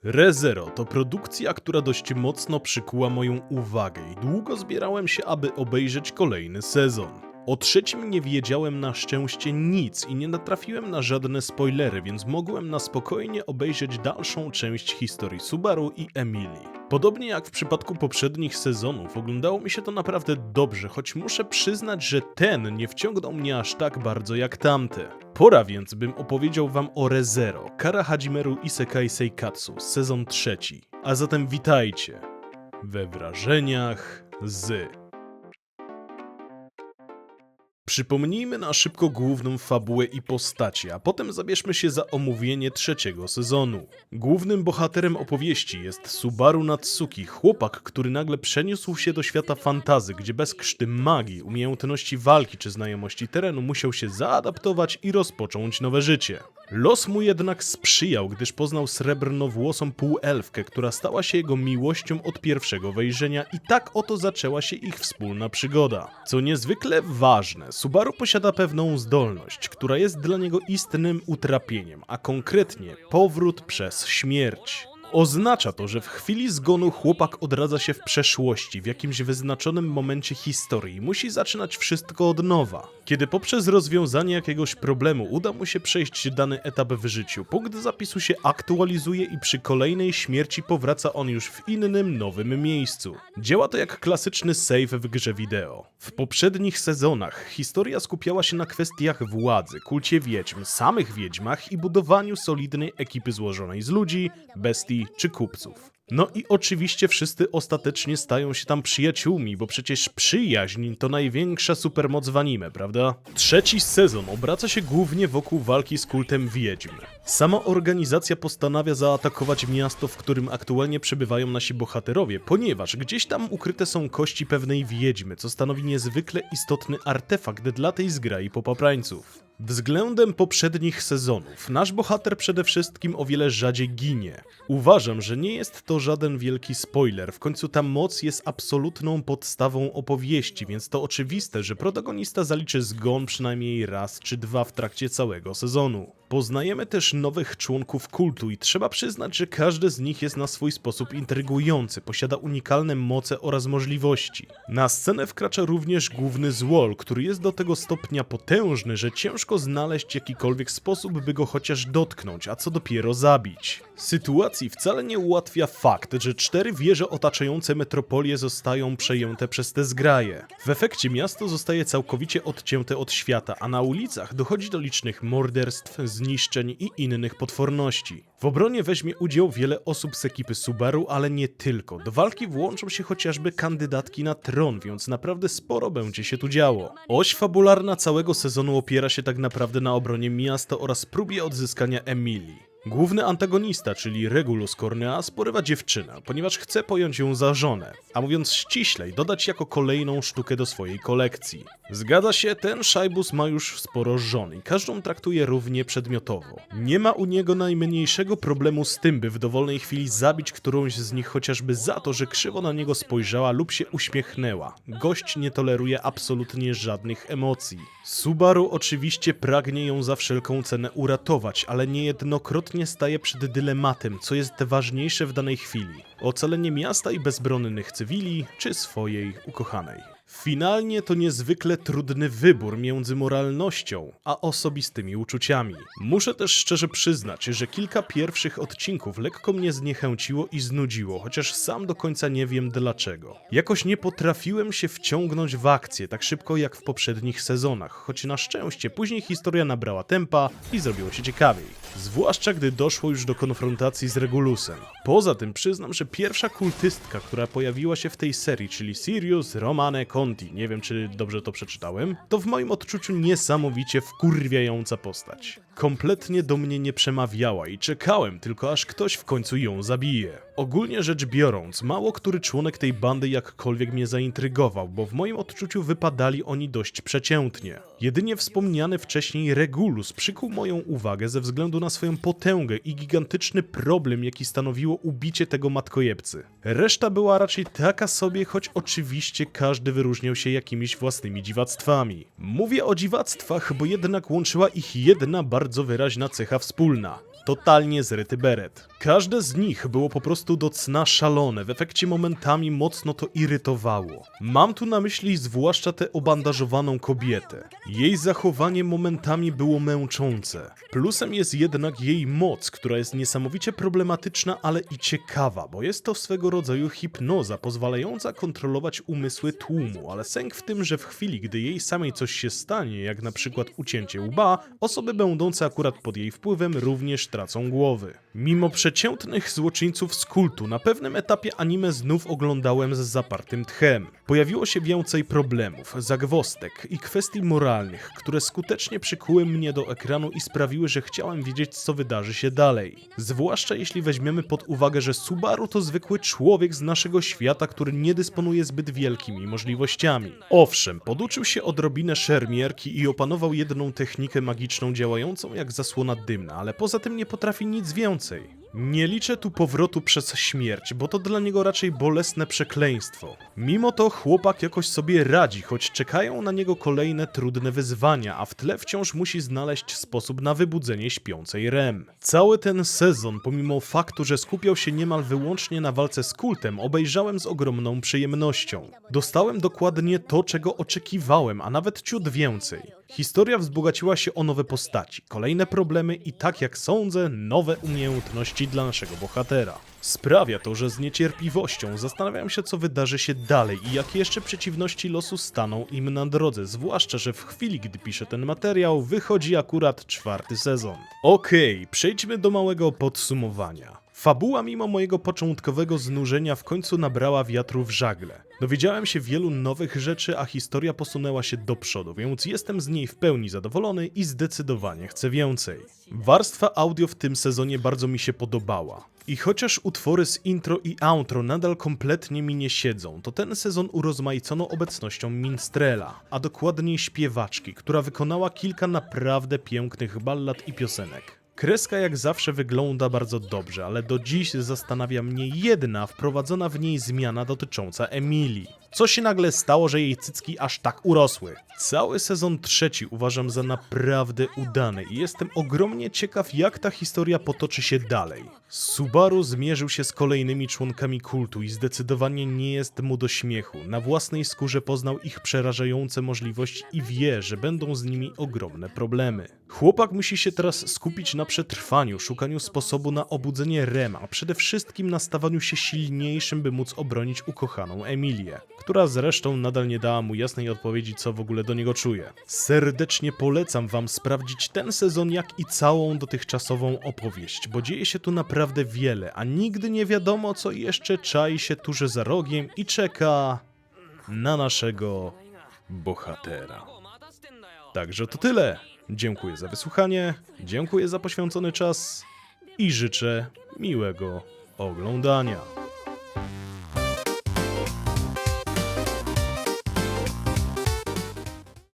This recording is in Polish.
Re:Zero to produkcja, która dość mocno przykuła moją uwagę i długo zbierałem się, aby obejrzeć kolejny sezon. O trzecim nie wiedziałem na szczęście nic i nie natrafiłem na żadne spoilery, więc mogłem na spokojnie obejrzeć dalszą część historii Subaru i Emilii. Podobnie jak w przypadku poprzednich sezonów, oglądało mi się to naprawdę dobrze, choć muszę przyznać, że ten nie wciągnął mnie aż tak bardzo jak tamte. Pora więc, bym opowiedział wam o Re:Zero, Kara Hajimeru Isekai Seikatsu, sezon trzeci. A zatem witajcie we wrażeniach z... Przypomnijmy na szybko główną fabułę i postacie, a potem zabierzmy się za omówienie trzeciego sezonu. Głównym bohaterem opowieści jest Subaru Natsuki, chłopak, który nagle przeniósł się do świata fantasy, gdzie bez krzty magii, umiejętności walki czy znajomości terenu musiał się zaadaptować i rozpocząć nowe życie. Los mu jednak sprzyjał, gdyż poznał srebrnowłosą półelfkę, która stała się jego miłością od pierwszego wejrzenia i tak oto zaczęła się ich wspólna przygoda. Co niezwykle ważne, Subaru posiada pewną zdolność, która jest dla niego istnym utrapieniem, a konkretnie powrót przez śmierć. Oznacza to, że w chwili zgonu chłopak odradza się w przeszłości, w jakimś wyznaczonym momencie historii i musi zaczynać wszystko od nowa. Kiedy poprzez rozwiązanie jakiegoś problemu uda mu się przejść dany etap w życiu, punkt zapisu się aktualizuje i przy kolejnej śmierci powraca on już w innym, nowym miejscu. Działa to jak klasyczny save w grze wideo. W poprzednich sezonach historia skupiała się na kwestiach władzy, kulcie wiedźm, samych wiedźmach i budowaniu solidnej ekipy złożonej z ludzi, bestii czy kupców. No i oczywiście wszyscy ostatecznie stają się tam przyjaciółmi, bo przecież przyjaźń to największa supermoc w anime, prawda? Trzeci sezon obraca się głównie wokół walki z kultem wiedźm. Sama organizacja postanawia zaatakować miasto, w którym aktualnie przebywają nasi bohaterowie, ponieważ gdzieś tam ukryte są kości pewnej wiedźmy, co stanowi niezwykle istotny artefakt dla tej zgrai popaprańców. Względem poprzednich sezonów, nasz bohater przede wszystkim o wiele rzadziej ginie. Uważam, że nie jest to żaden wielki spoiler, w końcu ta moc jest absolutną podstawą opowieści, więc to oczywiste, że protagonista zaliczy zgon przynajmniej raz czy dwa w trakcie całego sezonu. Poznajemy też nowych członków kultu i trzeba przyznać, że każdy z nich jest na swój sposób intrygujący, posiada unikalne moce oraz możliwości. Na scenę wkracza również główny złol, który jest do tego stopnia potężny, że ciężko znaleźć jakikolwiek sposób, by go chociaż dotknąć, a co dopiero zabić. Sytuacji wcale nie ułatwia fakt, że 4 wieże otaczające metropolię zostają przejęte przez te zgraje. W efekcie miasto zostaje całkowicie odcięte od świata, a na ulicach dochodzi do licznych morderstw, zniszczeń i innych potworności. W obronie weźmie udział wiele osób z ekipy Subaru, ale nie tylko. Do walki włączą się chociażby kandydatki na tron, więc naprawdę sporo będzie się tu działo. Oś fabularna całego sezonu opiera się tak naprawdę na obronie miasta oraz próbie odzyskania Emilii. Główny antagonista, czyli Regulus Corneas, porywa dziewczynę, ponieważ chce pojąć ją za żonę, a mówiąc ściślej, dodać jako kolejną sztukę do swojej kolekcji. Zgadza się, ten szajbus ma już sporo żon i każdą traktuje równie przedmiotowo. Nie ma u niego najmniejszego problemu z tym, by w dowolnej chwili zabić którąś z nich chociażby za to, że krzywo na niego spojrzała lub się uśmiechnęła. Gość nie toleruje absolutnie żadnych emocji. Subaru oczywiście pragnie ją za wszelką cenę uratować, ale niejednokrotnie staje przed dylematem, co jest ważniejsze w danej chwili. Ocalenie miasta i bezbronnych cywili, czy swojej ukochanej. Finalnie to niezwykle trudny wybór między moralnością a osobistymi uczuciami. Muszę też szczerze przyznać, że kilka pierwszych odcinków lekko mnie zniechęciło i znudziło, chociaż sam do końca nie wiem dlaczego. Jakoś nie potrafiłem się wciągnąć w akcję tak szybko jak w poprzednich sezonach, choć na szczęście później historia nabrała tempa i zrobiło się ciekawiej. Zwłaszcza gdy doszło już do konfrontacji z Regulusem. Poza tym przyznam, że pierwsza kultystka, która pojawiła się w tej serii, czyli Sirius Romane Conti, nie wiem czy dobrze to przeczytałem, to w moim odczuciu niesamowicie wkurwiająca postać. Kompletnie do mnie nie przemawiała i czekałem tylko aż ktoś w końcu ją zabije. Ogólnie rzecz biorąc, mało który członek tej bandy jakkolwiek mnie zaintrygował, bo w moim odczuciu wypadali oni dość przeciętnie. Jedynie wspomniany wcześniej Regulus przykuł moją uwagę ze względu na swoją potęgę i gigantyczny problem, jaki stanowiło ubicie tego matkojebcy. Reszta była raczej taka sobie, choć oczywiście każdy wyróżniał się jakimiś własnymi dziwactwami. Mówię o dziwactwach, bo jednak łączyła ich jedna bardzo wyraźna cecha wspólna. Totalnie zryty beret. Każde z nich było po prostu do cna szalone, w efekcie momentami mocno to irytowało. Mam tu na myśli zwłaszcza tę obandażowaną kobietę. Jej zachowanie momentami było męczące. Plusem jest jednak jej moc, która jest niesamowicie problematyczna, ale i ciekawa, bo jest to swego rodzaju hipnoza pozwalająca kontrolować umysły tłumu, ale sęk w tym, że w chwili, gdy jej samej coś się stanie, jak na przykład ucięcie łba, osoby będące akurat pod jej wpływem również tracą głowy. Mimo przeciętnych złoczyńców z kultu, na pewnym etapie anime znów oglądałem z zapartym tchem. Pojawiło się więcej problemów, zagwozdek i kwestii moralnych, które skutecznie przykuły mnie do ekranu i sprawiły, że chciałem wiedzieć, co wydarzy się dalej. Zwłaszcza jeśli weźmiemy pod uwagę, że Subaru to zwykły człowiek z naszego świata, który nie dysponuje zbyt wielkimi możliwościami. Owszem, poduczył się odrobinę szermierki i opanował jedną technikę magiczną działającą jak zasłona dymna, ale poza tym nie potrafi nic więcej. Nie liczę tu powrotu przez śmierć, bo to dla niego raczej bolesne przekleństwo. Mimo to chłopak jakoś sobie radzi, choć czekają na niego kolejne trudne wyzwania, a w tle wciąż musi znaleźć sposób na wybudzenie śpiącej Rem. Cały ten sezon, pomimo faktu, że skupiał się niemal wyłącznie na walce z kultem, obejrzałem z ogromną przyjemnością. Dostałem dokładnie to, czego oczekiwałem, a nawet ciut więcej. Historia wzbogaciła się o nowe postaci, kolejne problemy i tak jak sądzę, nowe umiejętności dla naszego bohatera. Sprawia to, że z niecierpliwością zastanawiam się, co wydarzy się dalej i jakie jeszcze przeciwności losu staną im na drodze, zwłaszcza, że w chwili, gdy piszę ten materiał, wychodzi akurat 4. sezon. Okej, przejdźmy do małego podsumowania. Fabuła mimo mojego początkowego znużenia w końcu nabrała wiatru w żagle. Dowiedziałem się wielu nowych rzeczy, a historia posunęła się do przodu, więc jestem z niej w pełni zadowolony i zdecydowanie chcę więcej. Warstwa audio w tym sezonie bardzo mi się podobała. I chociaż utwory z intro i outro nadal kompletnie mi nie siedzą, to ten sezon urozmaicono obecnością minstrela, a dokładniej śpiewaczki, która wykonała kilka naprawdę pięknych ballad i piosenek. Kreska jak zawsze wygląda bardzo dobrze, ale do dziś zastanawia mnie jedna wprowadzona w niej zmiana dotycząca Emilii. Co się nagle stało, że jej cycki aż tak urosły? Cały sezon 3 uważam za naprawdę udany i jestem ogromnie ciekaw, jak ta historia potoczy się dalej. Subaru zmierzył się z kolejnymi członkami kultu i zdecydowanie nie jest mu do śmiechu. Na własnej skórze poznał ich przerażające możliwości i wie, że będą z nimi ogromne problemy. Chłopak musi się teraz skupić na przetrwaniu, szukaniu sposobu na obudzenie Rem, a przede wszystkim na stawaniu się silniejszym, by móc obronić ukochaną Emilię, która zresztą nadal nie dała mu jasnej odpowiedzi, co w ogóle do niego czuje. Serdecznie polecam wam sprawdzić ten sezon, jak i całą dotychczasową opowieść, bo dzieje się tu naprawdę wiele, a nigdy nie wiadomo, co jeszcze czai się tuż za rogiem i czeka na naszego bohatera. Także to tyle. Dziękuję za wysłuchanie, dziękuję za poświęcony czas i życzę miłego oglądania.